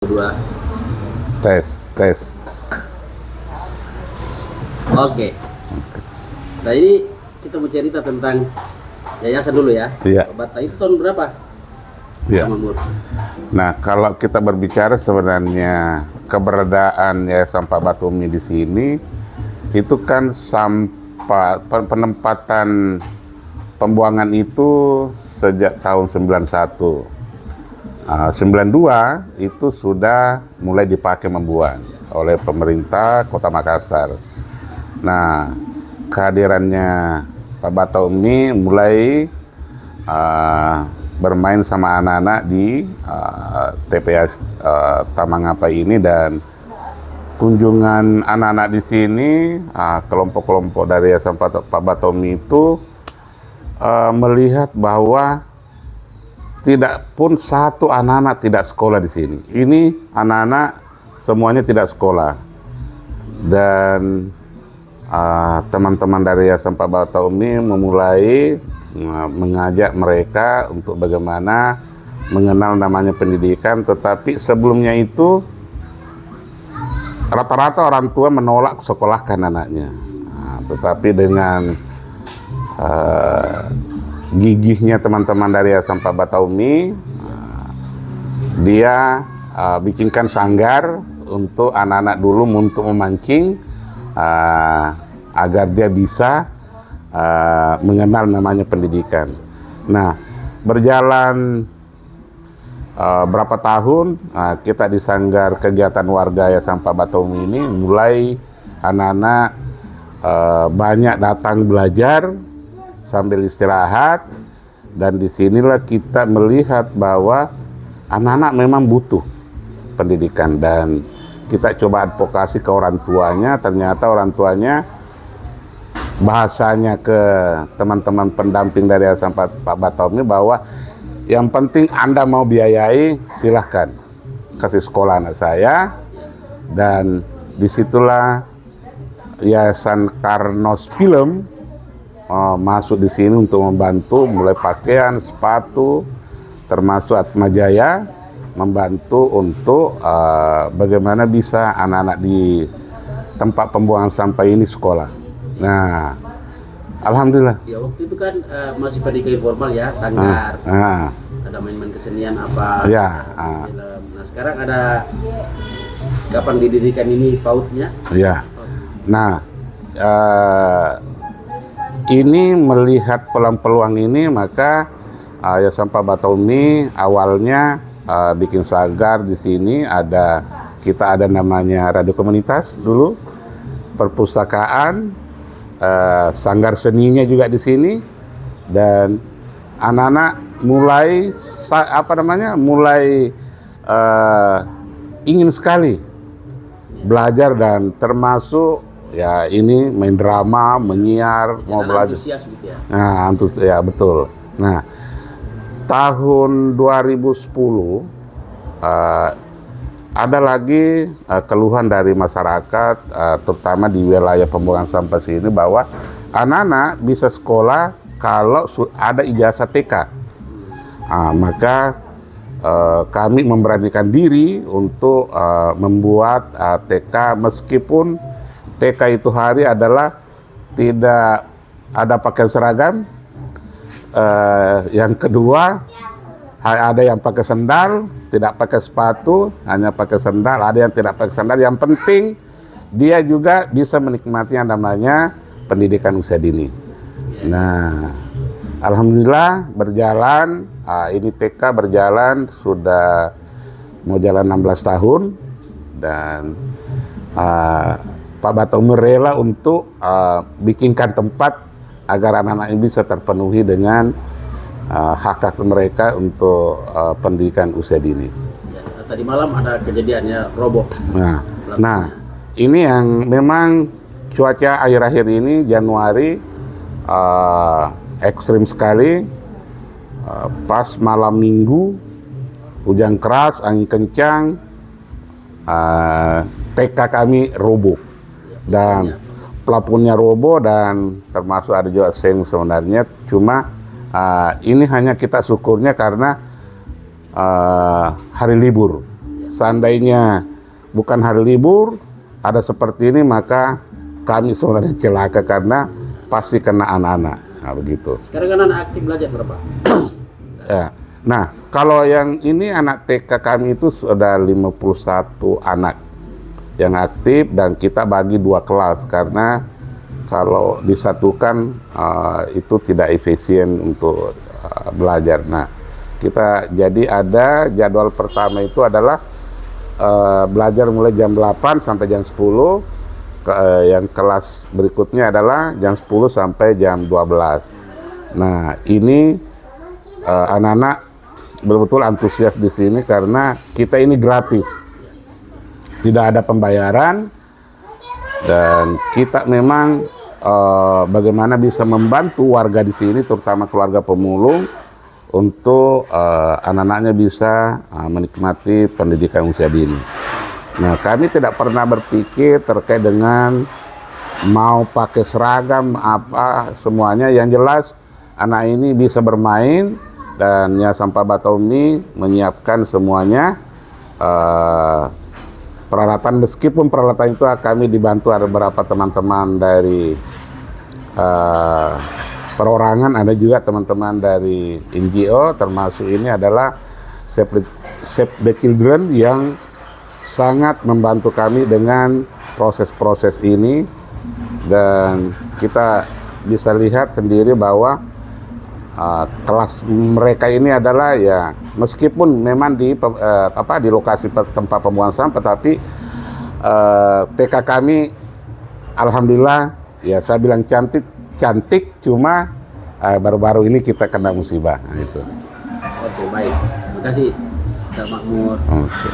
Dua. Tes. Oke. Nah ini kita mau cerita tentang yayasan dulu ya. Iya. Bata itu tahun berapa? Iya. Bang Mamur? Nah, kalau kita berbicara sebenarnya keberadaan Yayasan Pak Batumi di sini itu kan sampah penempatan pembuangan itu sejak tahun 91. 92 itu sudah mulai dipakai membuang oleh pemerintah Kota Makassar. Nah, kehadirannya Pak Batumi mulai bermain sama anak-anak di TPS Tamangapa ini, dan kunjungan anak-anak di sini, kelompok-kelompok dari Yayasan Pak Batumi itu melihat bahwa tidak pun satu anak-anak tidak sekolah di sini. Ini anak-anak semuanya tidak sekolah, dan teman-teman dari Yayasan Pak Batumi memulai mengajak mereka untuk bagaimana mengenal namanya pendidikan. Tetapi sebelumnya itu rata-rata orang tua menolak sekolahkan anaknya. Tetapi dengan gigihnya teman-teman dari Yayasan Pak Batumi, dia bikinkan sanggar untuk anak-anak dulu untuk memancing, agar dia bisa mengenal namanya pendidikan. Nah, berjalan berapa tahun kita di sanggar kegiatan warga Yayasan Pak Batumi ini, mulai anak-anak banyak datang belajar sambil istirahat, dan disinilah kita melihat bahwa anak-anak memang butuh pendidikan, dan kita coba advokasi ke orang tuanya. Ternyata orang tuanya bahasanya ke teman-teman pendamping dari Yayasan Pak Batumi bahwa yang penting Anda mau biayai, silahkan kasih sekolah anak saya. Dan disitulah Yayasan Karnos Film masuk di sini untuk membantu mulai pakaian, sepatu, termasuk Atma Jaya membantu untuk bagaimana bisa anak-anak di tempat pembuangan sampah ini sekolah. Nah, alhamdulillah. Ya waktu itu kan masih pendidikan informal ya, sanggar. Ada main-main kesenian apa? Ya. Film. Nah sekarang ada kapan didirikan ini pautnya? Ya. Nah, ini melihat peluang-peluang ini, maka Yayasan Pak Batumi awalnya bikin sanggar di sini. Kita ada namanya radio komunitas dulu, perpustakaan, sanggar seninya juga di sini, dan anak-anak mulai ingin sekali belajar, dan termasuk ya ini main drama, menyiar, Ya, mau belajar. Antusias gitu ya. Nah, ya betul. Nah, tahun 2010 ada lagi keluhan dari masyarakat, terutama di wilayah pembuangan sampah sini, bahwa anak-anak bisa sekolah kalau ada ijazah TK. Maka kami memberanikan diri untuk membuat TK, meskipun TK itu hari adalah tidak ada pakaian seragam. Yang kedua, ada yang pakai sendal, tidak pakai sepatu, hanya pakai sendal. Ada yang tidak pakai sendal. Yang penting dia juga bisa menikmati yang namanya pendidikan usia dini. Nah, alhamdulillah berjalan. Ini TK berjalan sudah mau jalan 16 tahun, dan Pak Batumi rela untuk bikinkan tempat agar anak-anak ini bisa terpenuhi dengan hak-hak mereka untuk pendidikan usia dini. Ya, tadi malam ada kejadiannya roboh. Nah, ini yang memang cuaca akhir-akhir ini Januari ekstrim sekali. Pas malam minggu hujan keras, angin kencang, TK kami roboh. Dan plafonnya roboh, dan termasuk ada juga seng sebenarnya. Cuma ini hanya kita syukurnya karena hari libur. seandainya bukan hari libur, ada seperti ini, maka kami sebenarnya celaka karena pasti kena anak-anak. Nah, begitu. Sekarang kan anak aktif belajar berapa? Ya. Nah, kalau yang ini anak TK kami itu sudah 51 anak yang aktif, dan kita bagi 2 kelas karena kalau disatukan itu tidak efisien untuk belajar. Nah, kita jadi ada jadwal pertama itu adalah belajar mulai jam 8 sampai jam 10. Yang kelas berikutnya adalah jam 10 sampai jam 12. Nah, ini anak-anak betul-betul antusias di sini karena kita ini gratis, tidak ada pembayaran, dan kita memang bagaimana bisa membantu warga di sini, terutama keluarga pemulung, untuk anak-anaknya bisa menikmati pendidikan usia dini. Nah, kami tidak pernah berpikir terkait dengan mau pakai seragam apa semuanya. Yang jelas anak ini bisa bermain, dan ya Sampah Bataumi menyiapkan semuanya peralatan, meskipun peralatan itu kami dibantu ada beberapa teman-teman dari perorangan, ada juga teman-teman dari NGO, termasuk ini adalah Save the Children yang sangat membantu kami dengan proses-proses ini. Dan kita bisa lihat sendiri bahwa kelas mereka ini adalah ya meskipun memang di lokasi tempat pembuangan sampah, tapi TK kami alhamdulillah ya saya bilang cantik, cuma baru-baru ini kita kena musibah. Nah, itu. Oke, baik. Terima kasih, Pak Makmur. Oke.